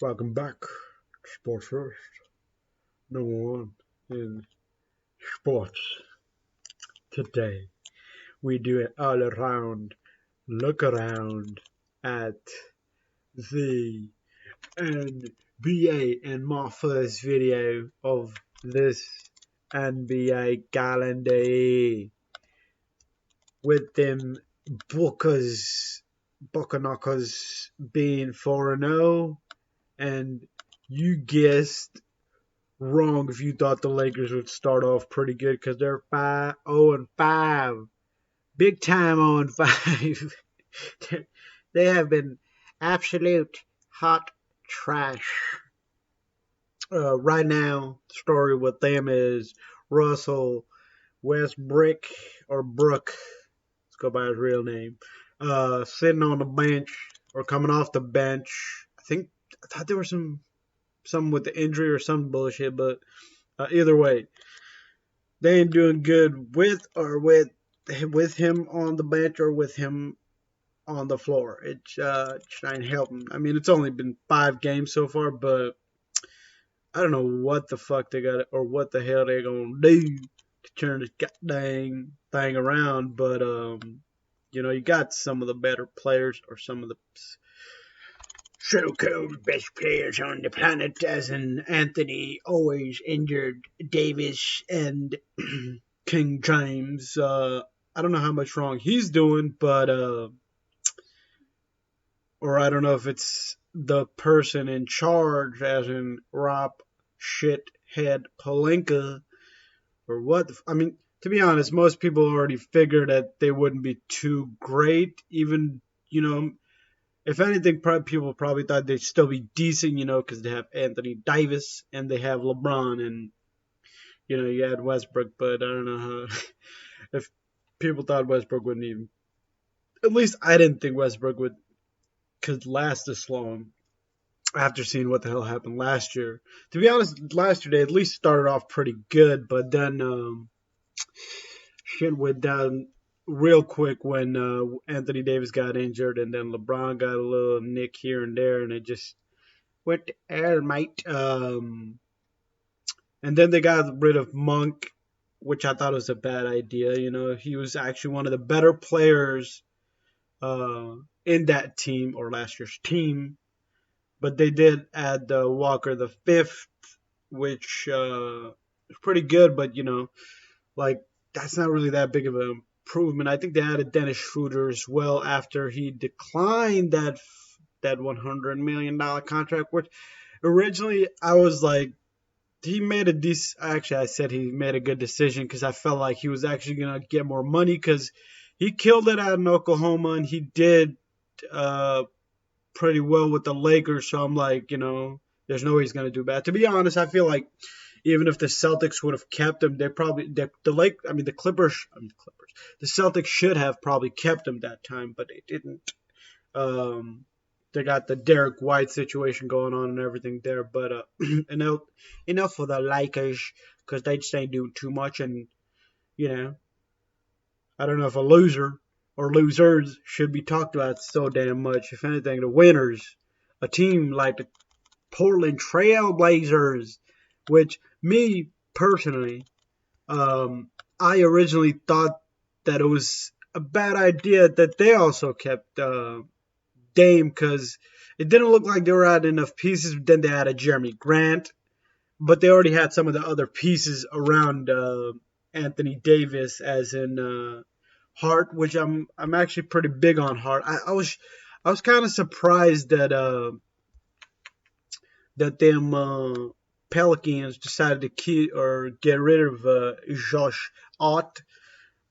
Welcome back to Sports First, number one in sports. Today, we do an all around look around at the NBA and my first video of this NBA calendar with them Bookers, Knockers being 4-0, and you guessed wrong if you thought the Lakers would start off pretty good because they're 5-0-5, big time 0-5. They have been absolute hot trash. Right now, the story with them is Russell Westbrook or Brook. Let's go by his real name. Sitting on the bench or coming off the bench. I thought there was some with the injury or some bullshit, but either way, they ain't doing good with him on the bench or with him on the floor. It ain't helping. I mean, it's only been 5 games so far, but I don't know what the fuck they got or what the hell they gonna do to turn this goddamn thing around. But you got some of the better players or some of the so-called best players on the planet, as in Anthony, always injured, Davis, and King James. I don't know how much wrong he's doing, but or I don't know if it's the person in charge, as in Rob Shithead Palenka, or what. I mean, to be honest, most people already figured that they wouldn't be too great. Even if anything, people probably thought they'd still be decent, because they have Anthony Davis and they have LeBron, and you had Westbrook, but I don't know how if people thought Westbrook wouldn't even. At least I didn't think Westbrook could last this long after seeing what the hell happened last year. To be honest, last year they at least started off pretty good, but then shit went down real quick when Anthony Davis got injured, and then LeBron got a little nick here and there, and it just went to air, mate. And then they got rid of Monk, which I thought was a bad idea. He was actually one of the better players in that team or last year's team. But they did add Walker the fifth, which is pretty good. But like that's not really that big of an improvement. I think they added Dennis Schroeder as well after he declined that $100 million contract, which originally I was like, he made a decent. Actually, I said he made a good decision because I felt like he was actually gonna get more money because he killed it out in Oklahoma and he did pretty well with the Lakers. So I'm like, there's no way he's gonna do bad. To be honest, I feel like even if the Celtics would have kept him, the Clippers, the Celtics should have probably kept him that time, but they didn't. They got the Derek White situation going on and everything there, but enough for the Lakers because they just ain't doing too much, and you know, I don't know if a loser or losers should be talked about so damn much. If anything, the winners, a team like the Portland Trail Blazers, which me personally, I originally thought that it was a bad idea that they also kept Dame because it didn't look like they were adding enough pieces. Then they added Jeremy Grant, but they already had some of the other pieces around Anthony Davis, as in Hart, which I'm actually pretty big on Hart. I was kind of surprised that them Pelicans decided to keep or get rid of Josh Ott,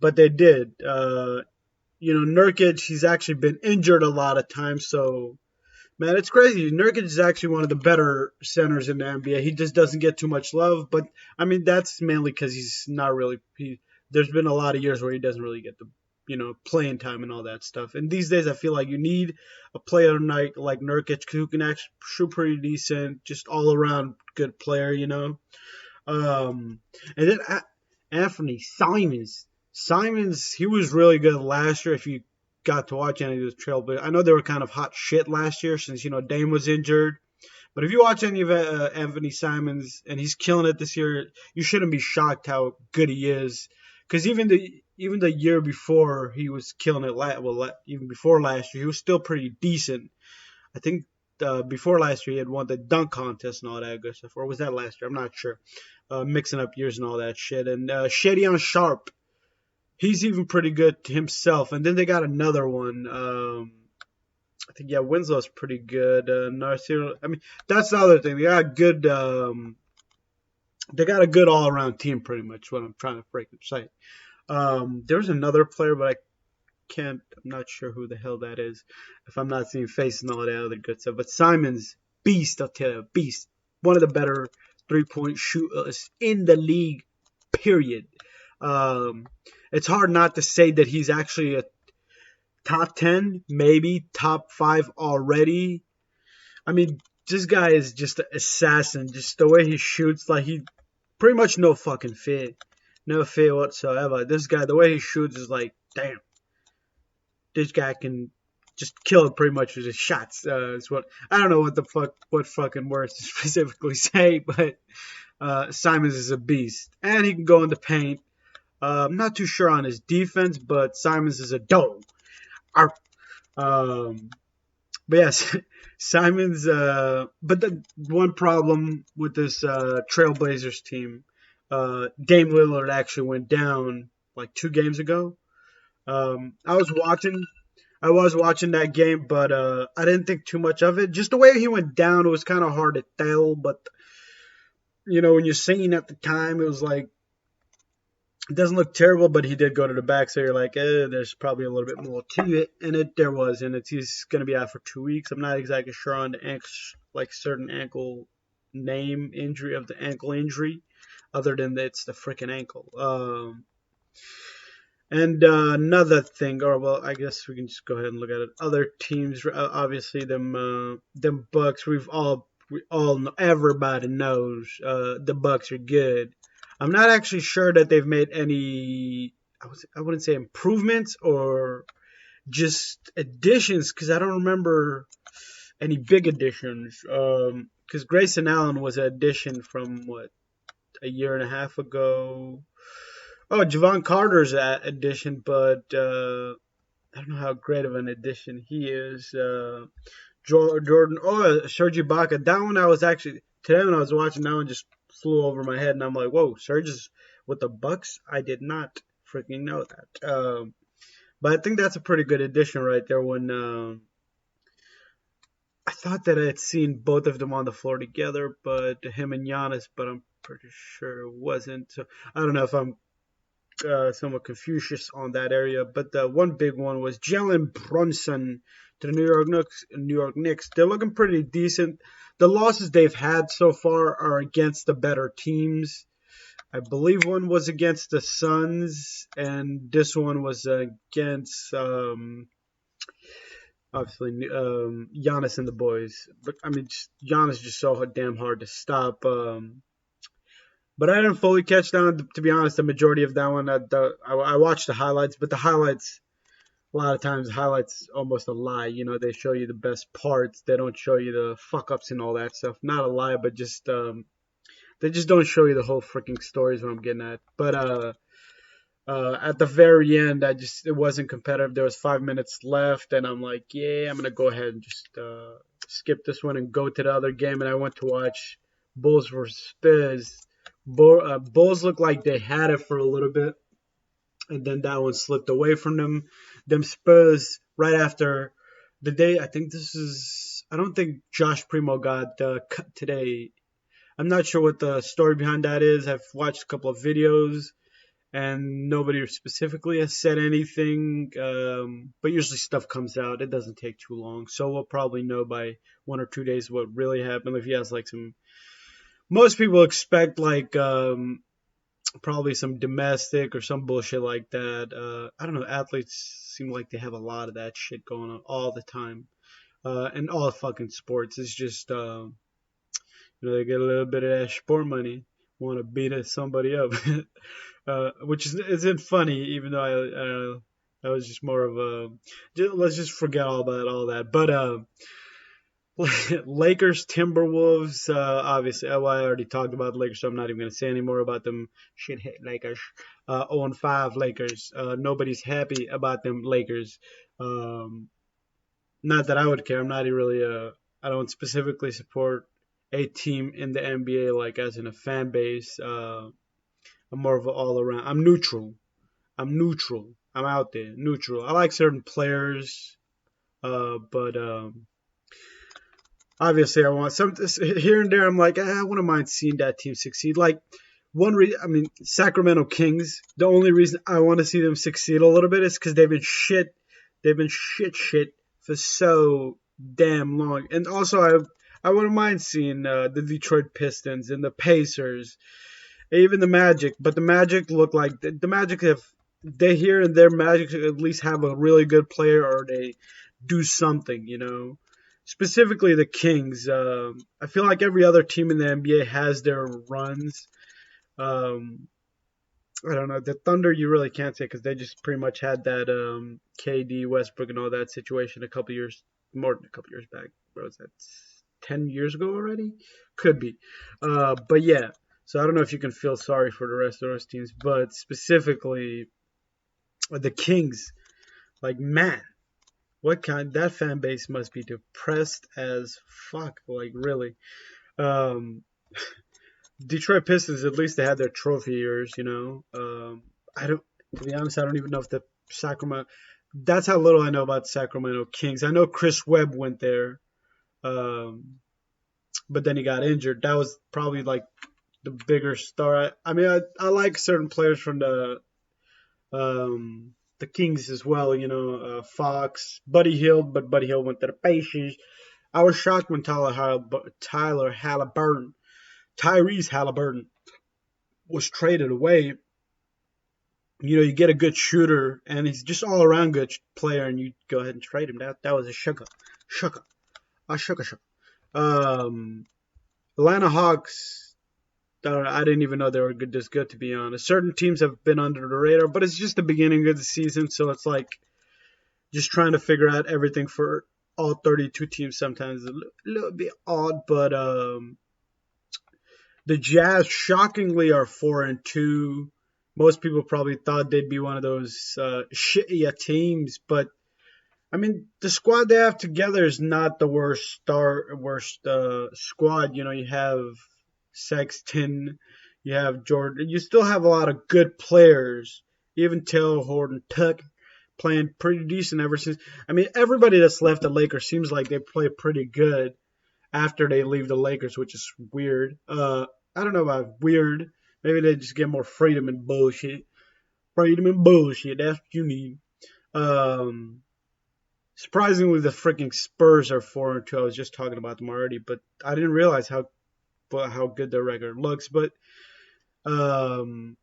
but they did. Nurkic, he's actually been injured a lot of times, so man, it's crazy. Nurkic is actually one of the better centers in the NBA. He just doesn't get too much love, but I mean that's mainly because he's not really. There's been a lot of years where he doesn't really get the playing time and all that stuff. And these days, I feel like you need a player like Nurkic who can actually shoot pretty decent, just all around good player. And then Anthony Simons. Simons, he was really good last year. If you got to watch any of those trail, but I know they were kind of hot shit last year since Dame was injured. But if you watch any of Anthony Simons and he's killing it this year, you shouldn't be shocked how good he is. Because even the year before he was killing it, even before last year, he was still pretty decent. I think before last year he had won the dunk contest and all that good stuff, or was that last year? I'm not sure. Mixing up years and all that shit. And Shadion Sharp, he's even pretty good himself. And then they got another one. I think yeah, Winslow's pretty good. Narciso, I mean, that's the other thing. They got good. They got a good all around team, pretty much. What I'm trying to freaking say. There's another player, but I can't. I'm not sure who the hell that is. If I'm not seeing face and all that other good stuff. But Simons, beast. I'll tell you, beast. One of the better 3-point shooters in the league. Period. It's hard not to say that he's actually a top 10, maybe top 5 already. I mean, this guy is just an assassin. Just the way he shoots, like he pretty much no fucking fear. No fear whatsoever. This guy, the way he shoots is like, damn. This guy can just kill it pretty much with his shots. Is what I don't know what fucking words to specifically say, but Simons is a beast. And he can go in the paint. I'm not too sure on his defense, but Simons is a dog. But yes, Simons. But the one problem with this Trailblazers team, Dame Lillard actually went down like 2 games ago. I was watching that game, but I didn't think too much of it. Just the way he went down, it was kind of hard to tell. But when you're seeing at the time, it was like it doesn't look terrible, but he did go to the back, so you're like, there's probably a little bit more to it, and there was, and he's going to be out for 2 weeks. I'm not exactly sure on the certain ankle name injury of the ankle injury, other than that it's the freaking ankle. And another thing, or well, I guess we can just go ahead and look at it. Other teams, obviously them Bucks. Everybody knows the Bucks are good. I'm not actually sure that they've made any, I wouldn't say improvements or just additions, because I don't remember any big additions. Because Grayson Allen was an addition from, a year and a half ago. Oh, Javon Carter's an addition, but I don't know how great of an addition he is. Jordan, Serge Ibaka. That one I was actually, today when I was watching, that one just flew over my head, and I'm like, whoa, Serge is with the Bucks? I did not freaking know that. But I think that's a pretty good addition right there. When I thought that I had seen both of them on the floor together, but him and Giannis, but I'm pretty sure it wasn't. So I don't know if I'm somewhat Confucius on that area. But the one big one was Jalen Brunson to the New York Knicks. They're looking pretty decent. The losses they've had so far are against the better teams. I believe one was against the Suns, and this one was against obviously Giannis and the boys. But I mean, Giannis is just so damn hard to stop. But I didn't fully catch down, to be honest, the majority of that one. I watched the highlights, but the highlights, a lot of times, highlights almost a lie. They show you the best parts. They don't show you the fuck ups and all that stuff. Not a lie, but just they just don't show you the whole freaking story is what I'm getting at. But at the very end, it wasn't competitive. There was 5 minutes left, and I'm like, yeah, I'm gonna go ahead and just skip this one and go to the other game. And I went to watch Bulls versus Spurs. Bulls looked like they had it for a little bit, and then that one slipped away from them. Them Spurs right after the day. I don't think Josh Primo got cut today. I'm not sure what the story behind that is. I've watched a couple of videos, and nobody specifically has said anything. But usually stuff comes out. It doesn't take too long, so we'll probably know by 1 or 2 days what really happened. If he has most people expect probably some domestic or some bullshit like that. I don't know. Athletes seem like they have a lot of that shit going on all the time. And all fucking sports. It's just, they get a little bit of that sport money, want to beat somebody up, which isn't funny, even though that was just more of let's just forget all about all that. But Lakers, Timberwolves. Obviously, well, I already talked about the Lakers, so I'm not even going to say any more about them. Shithead Lakers. 0-5 Lakers. Nobody's happy about them Lakers. Um, Not that I would care. I'm not really I don't specifically support a team in the NBA like as in a fan base. I'm more of an all around. I'm neutral. I'm neutral. I'm out there, neutral. I like certain players, but obviously I want some here and there. I'm like, I wouldn't mind seeing that team succeed. Like one reason, I mean, Sacramento Kings. The only reason I want to see them succeed a little bit is because they've been shit. They've been shit for so damn long. And also, I wouldn't mind seeing the Detroit Pistons and the Pacers, even the Magic. But the Magic look like the Magic have they here and there Magic at least have a really good player or they do something, you know. Specifically the Kings. I feel like every other team in the NBA has their runs. Um, I don't know. The Thunder, you really can't say because they just pretty much had that KD, Westbrook, and all that situation a couple years, more than a couple years back. What was that? 10 years ago already? Could be. But yeah. So I don't know if you can feel sorry for the rest of those teams, but specifically the Kings. Like man, what kind? That fan base must be depressed as fuck. Like really. Um, Detroit Pistons, at least they had their trophy years, you know. I don't, to be honest, I don't even know if the Sacramento. That's how little I know about Sacramento Kings. I know Chris Webb went there, um, but then he got injured. That was probably like the bigger star. I mean, I like certain players from the Kings as well. You know, Fox, Buddy Hield, but Buddy Hield went to the Pacers. I was shocked when Tyler Halliburton Tyrese Halliburton was traded away. You know, you get a good shooter, and he's just all around good player, and you go ahead and trade him. That was a sugar, sugar. Um, Atlanta Hawks. I didn't even know they were this good, to be honest. Certain teams have been under the radar, but it's just the beginning of the season, so it's like just trying to figure out everything for all 32 teams. Sometimes a little bit odd, but the Jazz shockingly are 4-2. Most people probably thought they'd be one of those shitty teams, but I mean the squad they have together is not the worst squad. You know, you have Sexton, you have Jordan, you still have a lot of good players. Even Taylor Horton Tuck playing pretty decent ever since. I mean, everybody that's left the Lakers seems like they play pretty good after they leave the Lakers, which is weird. I don't know about weird. Maybe they just get more freedom and bullshit. Freedom and bullshit. That's what you need. Um, Surprisingly, the freaking Spurs are 4-2. I was just talking about them already, but I didn't realize how good their record looks. But um,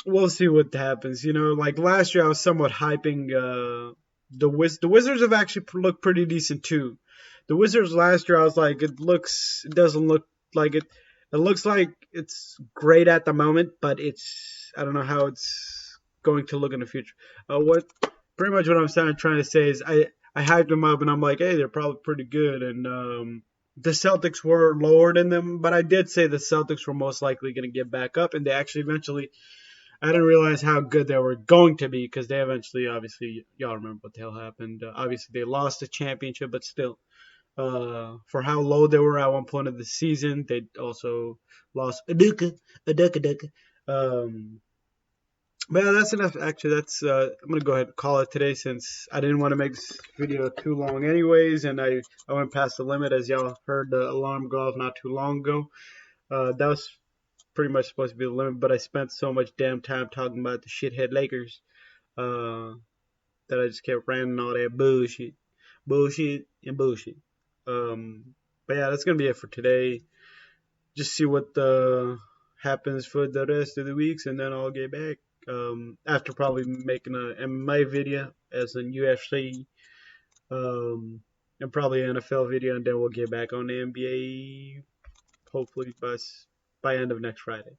we'll see what happens. You know, like last year, I was somewhat hyping the Wizards have actually looked pretty decent too. The Wizards last year, I was like, it doesn't look like it. It looks like it's great at the moment, but I don't know how it's going to look in the future. Pretty much what I'm trying to say is I hyped them up and I'm like, hey, they're probably pretty good. And the Celtics were lower than them, but I did say the Celtics were most likely going to get back up, and they actually eventually. I didn't realize how good they were going to be because they eventually, obviously, y'all remember what the hell happened. Obviously, they lost the championship, but still, for how low they were at one point of the season, they also lost a duka. But yeah, that's enough. Actually, I'm gonna go ahead and call it today since I didn't want to make this video too long, anyways, and I went past the limit as y'all heard the alarm go off not too long ago. That was pretty much supposed to be the limit, but I spent so much damn time talking about the shithead Lakers uh, that I just kept ranting all that bullshit and bullshit. But yeah, that's gonna be it for today. Just see what happens for the rest of the weeks, and then I'll get back after probably making a MMA video as in UFC, and probably an NFL video, and then we'll get back on the NBA hopefully by end of next Friday.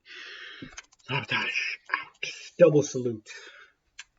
Sabotage out. Double salute.